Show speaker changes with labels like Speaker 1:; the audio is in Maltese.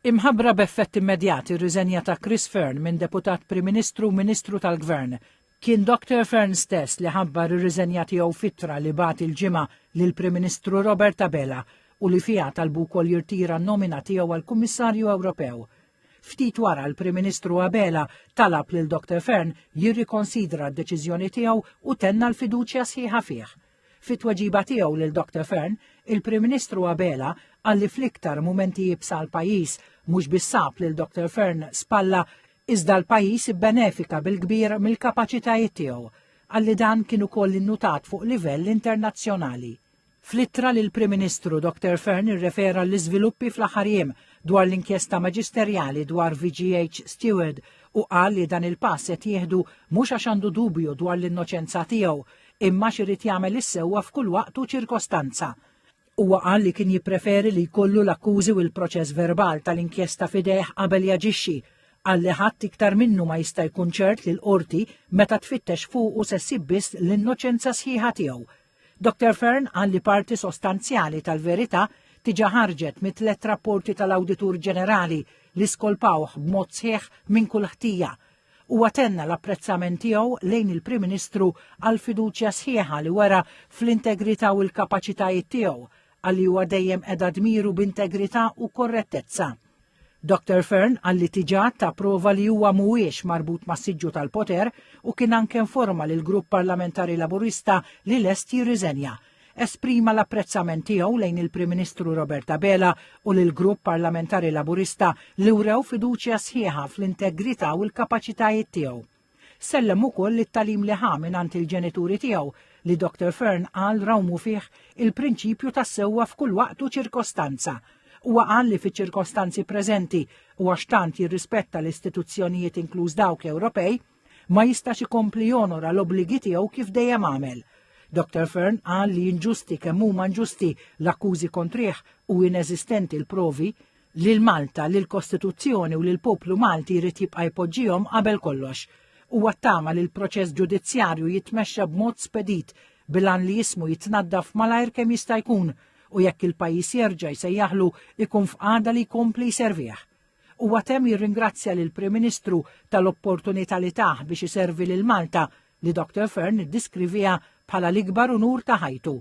Speaker 1: Imħabbra b'effett immedjat ir-riżenja ta' Chris Fearn minn deputat Prim Ministru u Ministru tal-Gvern. Kien Dr. Fearn stess li ħabbar ir-riżenja tiegħu fittra li bagħat il-ġimgħa lill-Prim Ministru Robert Abela u li fiha talbu wkoll jirtira n-nomina tiegħu għall-Kummissarju Ewropew. Ftit wara l-Prim Ministru Abela talab lil Dr. Fearn jirrikonsidra d-deċiżjoni tiegħu u tenna l-fiduċja sħiħa fih. Fit-tweġiba tiegħu lil Dr. Fearn, il-Prim Ministru Abela għalli fl-iktar mumenti jibsa l-pajjiż mhux bissab lil Dr. Fearn spalla iżda l-pajjiż ibbenefika bil-kbir mill-kapaċitajiet tiegħu għalli dan kien ukoll innutat fuq livell internazzjonali. Fl-ittra lil Prim Ministru Dr. Fearn irrefera l-iżviluppi fl-aħħar jiem dwar l-inkjesta maġisterjali dwar VGH Steward u qal li dan il-pass qed jieħdu mhux għax għandu dubju dwar l-innoċenza tiegħu imma x'irid jagħmel is-sewwa f'kull waqt u ċirkostanza. Huwa qal li kien jippreferi li jkollu l-akkużi u l-proċess verbal tal-inkjesta fidejh qabel jaġixxi għalli ħadd iktar minnu ma jista' jkun ċert li l-qorti meta tfittex fuq u se ssib biss l-innoċenza sħiħa tiegħu. Dr. Fearn qal li parti sostanzjali tal-verità tiġa ħarġet mit-tliet rapporti tal-Awditur Ġenerali li skolpawh b'mod sħiħ minn kull ħtija. U għatenna l-apprezzament tiegħu lejn il-Prim Ministru għal fiduċja sħiħa li wara fl-integrità u l-kapaċitajiet tiegħu għalli huwa dejjem qiegħda dmiru b'integrità u korrettezza. Dr. Fearn għalli tiġà ta' prova li huwa mhuwiex marbut mas-siġġu tal-poter u kien anke informa lil grupp parlamentari Laburista li lest jirriżenja. Esprima l-apprezzament tiegħu lejn il-Prim Ministru Robert Abela u lil grupp parlamentari Laburista li wrew fiduċja sħiħa fl-integrità u l-kapaċitajiet tiegħu. Sellem ukoll it-talim li ħa mingħand il-ġenituri tiegħu li Dr. Fearn qal rawmu fih il-prinċipju tas-sewwa f'kull waqt u ċirkostanza. Huwa qal li fiċ-ċirkostanzi preżenti u għax tant jirrispetta l-istituzzjonijiet inkluż dawk Ewropej ma jistax ikompli jonora l-obbligi tiegħu kif dejjem għamel. Dr. Fearn qal li inġusti kemm huma inġusti l-akkużi kontrih u ineżistenti l-provi li l-Malta, li l-Kostituzzjoni u li l-poplu Malti jrid jibqa' jpoġġihom qabel kollox. Huwa ttama li l-proċess ġudizzjarju jitmexxa b'mod spedit bilan li jismu jitnaddaf malajr kemm jista' jkun u jekk il-pajjiż jerġa' jsejjaħlu ikun f'qagħda li jkompli jservih. Huwa temm jirringrazzja lil Prim Ministru tal-opportunità li tah biex iservi lil Malta li Dr. Fearn iddiskrivija bħala l-ikbar unur ta' ħajtu.